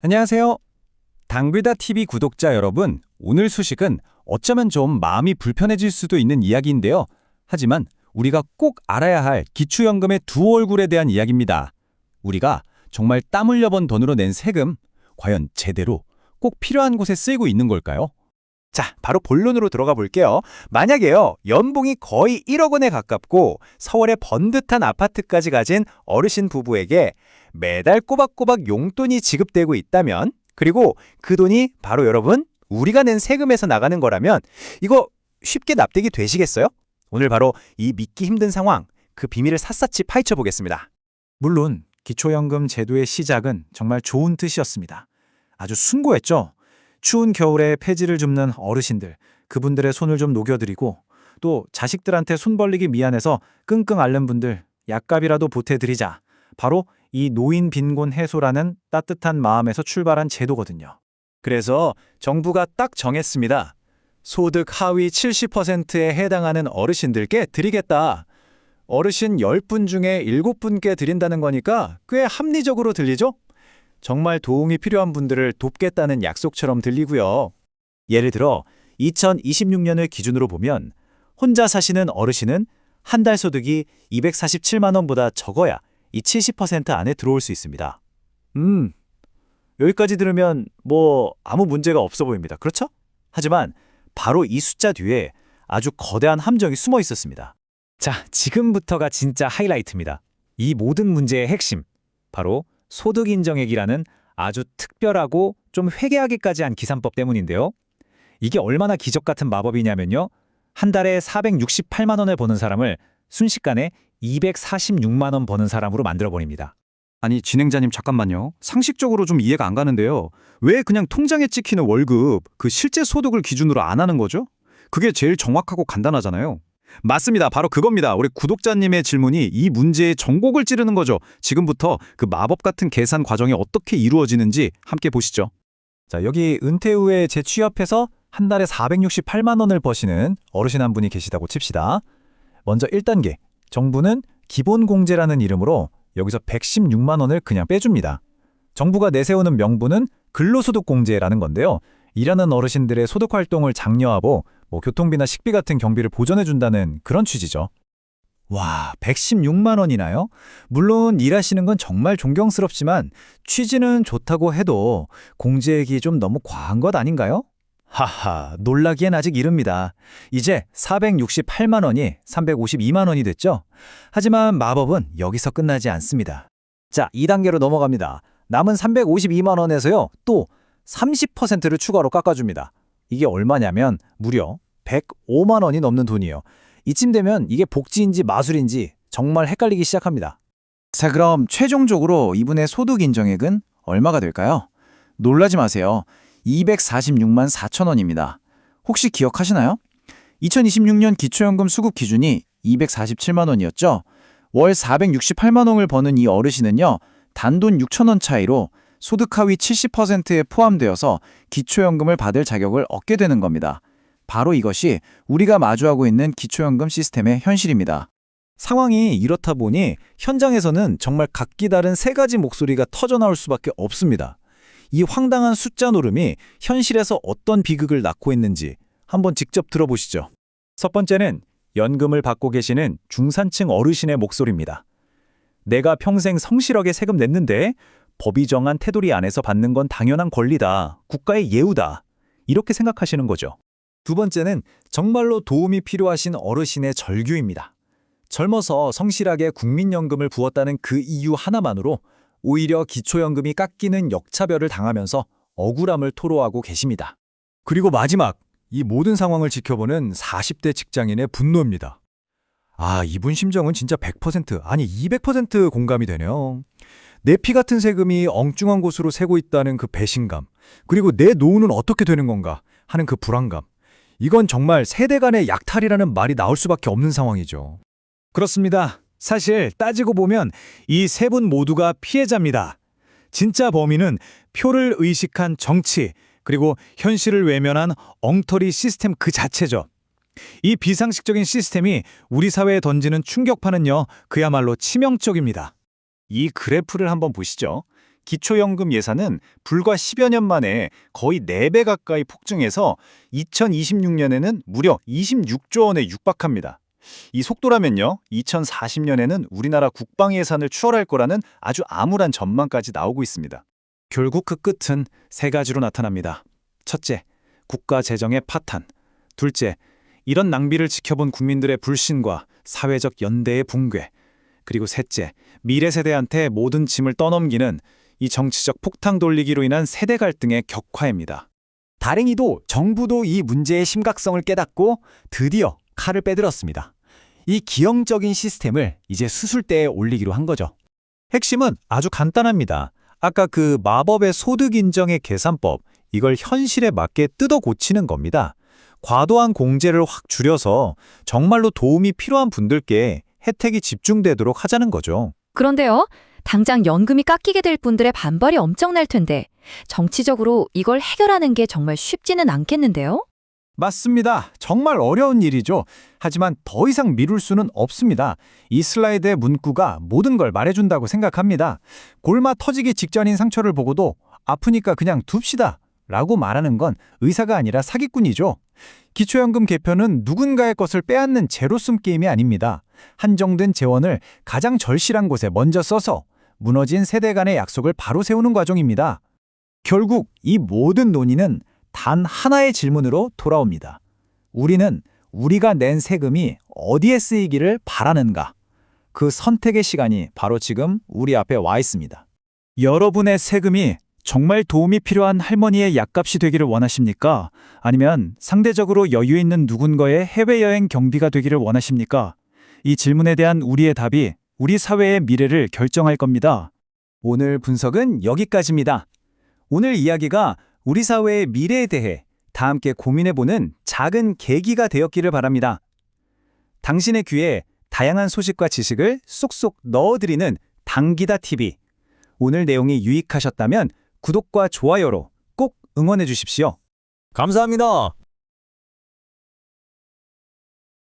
안녕하세요. 당비다 TV 구독자 여러분, 오늘 소식은 어쩌면 좀 마음이 불편해질 수도 있는 이야기인데요. 하지만 우리가 꼭 알아야 할 기초연금의 두 얼굴에 대한 이야기입니다. 우리가 정말 땀 흘려 번 돈으로 낸 세금, 과연 제대로 꼭 필요한 곳에 쓰이고 있는 걸까요? 자, 바로 본론으로 들어가 볼게요. 만약에요, 연봉이 거의 1억 원에 가깝고 서울의 번듯한 아파트까지 가진 어르신 부부에게 매달 꼬박꼬박 용돈이 지급되고 있다면, 그리고 그 돈이 바로 여러분, 우리가 낸 세금에서 나가는 거라면 이거 쉽게 납득이 되시겠어요? 오늘 바로 이 믿기 힘든 상황, 그 비밀을 샅샅이 파헤쳐 보겠습니다. 물론 기초연금 제도의 시작은 정말 좋은 뜻이었습니다. 아주 숭고했죠. 추운 겨울에 폐지를 줍는 어르신들, 그분들의 손을 좀 녹여드리고 또 자식들한테 손 벌리기 미안해서 끙끙 앓는 분들 약값이라도 보태드리자. 바로 이 노인 빈곤 해소라는 따뜻한 마음에서 출발한 제도거든요. 그래서 정부가 딱 정했습니다. 소득 하위 70%에 해당하는 어르신들께 드리겠다. 어르신 10분 중에 7분께 드린다는 거니까 꽤 합리적으로 들리죠? 정말 도움이 필요한 분들을 돕겠다는 약속처럼 들리고요. 예를 들어 2026년을 기준으로 보면 혼자 사시는 어르신은 한 달 소득이 247만 원보다 적어야 이 70% 안에 들어올 수 있습니다. 여기까지 들으면 뭐 아무 문제가 없어 보입니다. 그렇죠? 하지만 바로 이 숫자 뒤에 아주 거대한 함정이 숨어 있었습니다. 자, 지금부터가 진짜 하이라이트입니다. 이 모든 문제의 핵심, 바로 소득 인정액이라는 아주 특별하고 좀 회개하기까지 한 기산법 때문인데요. 이게 얼마나 기적 같은 마법이냐면요. 한 달에 468만 원을 버는 사람을 순식간에 246만 원 버는 사람으로 만들어버립니다. 아니, 진행자님 잠깐만요. 상식적으로 좀 이해가 안 가는데요. 왜 그냥 통장에 찍히는 월급, 그 실제 소득을 기준으로 안 하는 거죠? 그게 제일 정확하고 간단하잖아요. 맞습니다. 바로 그겁니다. 우리 구독자님의 질문이 이 문제의 전곡을 찌르는 거죠. 지금부터 그 마법 같은 계산 과정이 어떻게 이루어지는지 함께 보시죠. 자, 여기 은퇴 후에 재취업해서 한 달에 468만 원을 버시는 어르신 한 분이 계시다고 칩시다. 먼저 1단계, 정부는 기본공제라는 이름으로 여기서 116만 원을 그냥 빼줍니다. 정부가 내세우는 명분은 근로소득공제라는 건데요. 일하는 어르신들의 소득활동을 장려하고 교통비나 식비 같은 경비를 보전해준다는 그런 취지죠. 와, 116만 원이나요? 물론 일하시는 건 정말 존경스럽지만 취지는 좋다고 해도 공제액이 좀 너무 과한 것 아닌가요? 하하, 놀라기엔 아직 이릅니다. 이제 468만 원이 352만 원이 됐죠? 하지만 마법은 여기서 끝나지 않습니다. 자, 2단계로 넘어갑니다. 남은 352만 원에서요, 또 30%를 추가로 깎아줍니다. 이게 얼마냐면 무려 105만 원이 넘는 돈이에요. 이쯤 되면 이게 복지인지 마술인지 정말 헷갈리기 시작합니다. 자, 그럼 최종적으로 이분의 소득 인정액은 얼마가 될까요? 놀라지 마세요. 246만 4천 원입니다. 혹시 기억하시나요? 2026년 기초연금 수급 기준이 247만 원이었죠? 월 468만 원을 버는 이 어르신은요, 단돈 6천 원 차이로 소득 하위 70%에 포함되어서 기초연금을 받을 자격을 얻게 되는 겁니다. 바로 이것이 우리가 마주하고 있는 기초연금 시스템의 현실입니다. 상황이 이렇다 보니 현장에서는 정말 각기 다른 세 가지 목소리가 터져나올 수밖에 없습니다. 이 황당한 숫자 노름이 현실에서 어떤 비극을 낳고 있는지 한번 직접 들어보시죠. 첫 번째는 연금을 받고 계시는 중산층 어르신의 목소리입니다. 내가 평생 성실하게 세금 냈는데 법이 정한 테두리 안에서 받는 건 당연한 권리다. 국가의 예우다. 이렇게 생각하시는 거죠. 두 번째는 정말로 도움이 필요하신 어르신의 절규입니다. 젊어서 성실하게 국민연금을 부었다는 그 이유 하나만으로 오히려 기초연금이 깎이는 역차별을 당하면서 억울함을 토로하고 계십니다. 그리고 마지막, 이 모든 상황을 지켜보는 40대 직장인의 분노입니다. 아, 이분 심정은 진짜 100%, 아니 200% 공감이 되네요. 내 피 같은 세금이 엉뚱한 곳으로 새고 있다는 그 배신감, 그리고 내 노후는 어떻게 되는 건가 하는 그 불안감. 이건 정말 세대 간의 약탈이라는 말이 나올 수밖에 없는 상황이죠. 그렇습니다. 사실 따지고 보면 이 세 분 모두가 피해자입니다. 진짜 범인은 표를 의식한 정치, 그리고 현실을 외면한 엉터리 시스템 그 자체죠. 이 비상식적인 시스템이 우리 사회에 던지는 충격파는요, 그야말로 치명적입니다. 이 그래프를 한번 보시죠. 기초연금 예산은 불과 10여 년 만에 거의 4배 가까이 폭증해서 2026년에는 무려 26조 원에 육박합니다. 이 속도라면요, 2040년에는 우리나라 국방 예산을 추월할 거라는 아주 암울한 전망까지 나오고 있습니다. 결국 그 끝은 세 가지로 나타납니다. 첫째, 국가 재정의 파탄. 둘째, 이런 낭비를 지켜본 국민들의 불신과 사회적 연대의 붕괴. 그리고 셋째, 미래 세대한테 모든 짐을 떠넘기는 이 정치적 폭탄 돌리기로 인한 세대 갈등의 격화입니다. 다행히도 정부도 이 문제의 심각성을 깨닫고 드디어 칼을 빼들었습니다. 이 기형적인 시스템을 이제 수술대에 올리기로 한 거죠. 핵심은 아주 간단합니다. 아까 그 마법의 소득 인정의 계산법, 이걸 현실에 맞게 뜯어 고치는 겁니다. 과도한 공제를 확 줄여서 정말로 도움이 필요한 분들께 혜택이 집중되도록 하자는 거죠. 그런데요, 당장 연금이 깎이게 될 분들의 반발이 엄청날 텐데 정치적으로 이걸 해결하는 게 정말 쉽지는 않겠는데요? 맞습니다. 정말 어려운 일이죠. 하지만 더 이상 미룰 수는 없습니다. 이 슬라이드의 문구가 모든 걸 말해준다고 생각합니다. 골마 터지기 직전인 상처를 보고도 아프니까 그냥 둡시다 라고 말하는 건 의사가 아니라 사기꾼이죠. 기초연금 개편은 누군가의 것을 빼앗는 제로숨 게임이 아닙니다. 한정된 재원을 가장 절실한 곳에 먼저 써서 무너진 세대 간의 약속을 바로 세우는 과정입니다. 결국 이 모든 논의는 단 하나의 질문으로 돌아옵니다. 우리는 우리가 낸 세금이 어디에 쓰이기를 바라는가? 그 선택의 시간이 바로 지금 우리 앞에 와 있습니다. 여러분의 세금이 정말 도움이 필요한 할머니의 약값이 되기를 원하십니까? 아니면 상대적으로 여유 있는 누군가의 해외여행 경비가 되기를 원하십니까? 이 질문에 대한 우리의 답이 우리 사회의 미래를 결정할 겁니다. 오늘 분석은 여기까지입니다. 오늘 이야기가 우리 사회의 미래에 대해 다 함께 고민해보는 작은 계기가 되었기를 바랍니다. 당신의 귀에 다양한 소식과 지식을 쏙쏙 넣어드리는 당기다TV. 오늘 내용이 유익하셨다면 구독과 좋아요로 꼭 응원해 주십시오. 감사합니다.